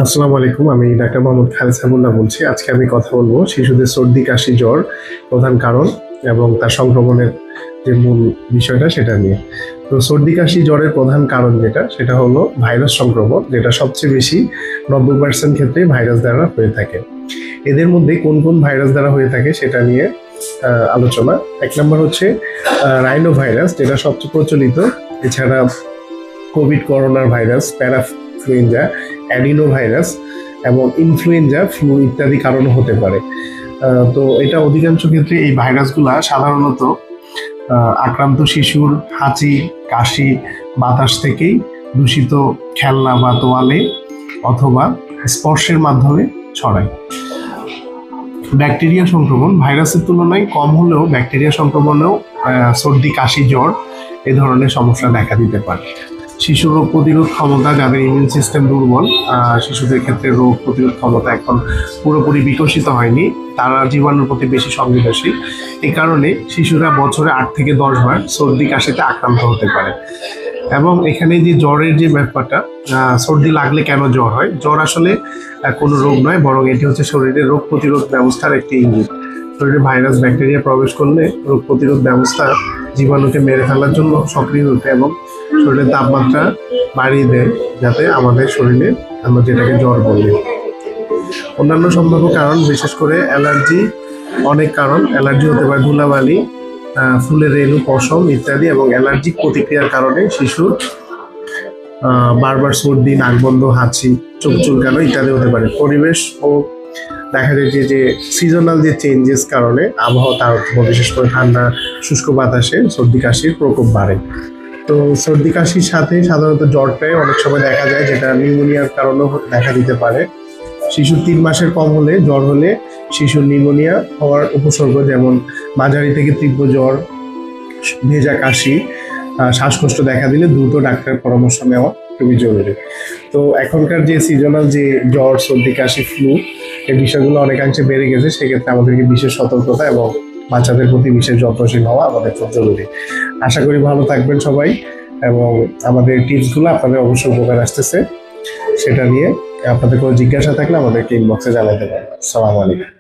আসসালামু আলাইকুম। আমি ডাক্তার মোহাম্মদ খালেদ সাইফুল্লাহ বলছি। আজকে আমি কথা বলবো শিশুদের সর্দি, কাশি, জ্বর প্রধান কারণ এবং তার সংক্রমণের যে মূল বিষয়টা সেটা নিয়ে। তো সর্দি, কাশি, জ্বরের প্রধান কারণ সেটা হলো ভাইরাস সংক্রমণ, যেটা সবচেয়ে বেশি 90% ক্ষেত্রেই ভাইরাস দ্বারা হয়ে থাকে। এদের মধ্যে কোন কোন ভাইরাস দ্বারা হয়ে থাকে সেটা নিয়ে আলোচনা। ১ নম্বর হচ্ছে রাইনো ভাইরাস, যেটা সবচেয়ে প্রচলিত। এছাড়া কোভিড, করোনার ভাইরাস, প্যারাফ্লুয়েঞ্জা, অ্যাডিনো ভাইরাস এবং ইনফ্লুয়েঞ্জা, ফ্লু ইত্যাদি কারণে হতে পারে। তো এটা অধিকাংশ ক্ষেত্রে এই ভাইরাসগুলা সাধারণত আক্রান্ত শিশুর হাঁচি, কাশি, বাতাস থেকেই দূষিত খেলনা বা তোয়ালে অথবা স্পর্শের মাধ্যমে ছড়ায়। ব্যাকটেরিয়া সংক্রমণ ভাইরাসের তুলনায় কম হলেও ব্যাকটেরিয়া সংক্রমণেও সর্দি, কাশি, জ্বর এ ধরনের সমস্যা দেখা দিতে পারে। শিশু রোগ প্রতিরোধ ক্ষমতা, যাদের ইমিউন সিস্টেম দুর্বল, শিশুদের ক্ষেত্রে রোগ প্রতিরোধ ক্ষমতা এখন পুরোপুরি বিকশিত হয়নি, তারা জীবাণুর প্রতি বেশি সংবেদনশীল। এই কারণে শিশুরা বছরে 8 থেকে 10 বার সর্দি, কাশিতে আক্রান্ত হতে পারে। এবং এখানে যে জ্বরের যে ব্যাপারটা, সর্দি লাগলে কেন জ্বর হয়? জ্বর আসলে কোনো রোগ নয়, বরং এটি হচ্ছে শরীরের রোগ প্রতিরোধ ব্যবস্থার একটি ইঙ্গিত। শরীরে ভাইরাস, ব্যাকটেরিয়া প্রবেশ করলে রোগ প্রতিরোধ ব্যবস্থা জীবাণুকে মেরে ফেলার জন্য সক্রিয় ওঠে এবং শরীরের তাপমাত্রা বাড়িয়ে দেয়, যাতে আমাদের শরীরে আমরা যেটাকে জ্বর বলি। অন্যান্য সম্ভাব্য কারণ, বিশেষ করে অ্যালার্জি, অনেক কারণ। অ্যালার্জি হতে পারে ধুলাবালি, ফুলের রেণু, পশম ইত্যাদি, এবং অ্যালার্জিক প্রতিক্রিয়ার কারণে শিশুর বারবার সর্দি, নাকবন্ধ, হাঁচি, চোখ চুলকানো ইত্যাদি হতে পারে। পরিবেশ ও দেখা যায় যে সিজনাল যে চেঞ্জেস কারণে আবহাওয়া তারতম্য, বিশেষ করে ঠান্ডা শুষ্ক বাতাসে সর্দি কাশির প্রকোপ বাড়ে। তো সর্দি কাশির সাথে সাধারণত জ্বরটাই অনেক সময় দেখা যায়, যেটা নিউমোনিয়ার কারণেও দেখা দিতে পারে। শিশুর 3 মাসের কম হলে জ্বর হলে শিশুর নিউমোনিয়া হওয়ার উপসর্গ, যেমন মাঝারি থেকে তীব্র জ্বর, ভেজা কাশি, শ্বাসকষ্ট দেখা দিলে দ্রুত ডাক্তারের পরামর্শ নেওয়া খুবই জরুরি। তো এখনকার যে সিজনাল যে জ্বর, সর্দি, কাশি, ফ্লু, এই বিষয়গুলো অনেকাংশে বেড়ে গেছে। সেক্ষেত্রে আমাদেরকে বিশেষ সতর্কতা এবং বাচ্চাদের প্রতি বিশেষ যত্নশীল হওয়া আমাদের খুব জরুরি। আশা করি ভালো থাকবেন সবাই, এবং আমাদের টিপসগুলো আপনাদের অবশ্যই উপকার আসতেছে। সেটা নিয়ে আপনাদের কোনো জিজ্ঞাসা থাকলে আমাদেরকে ইনবক্সে জানাতে পারেন। আসসালামু আলাইকুম।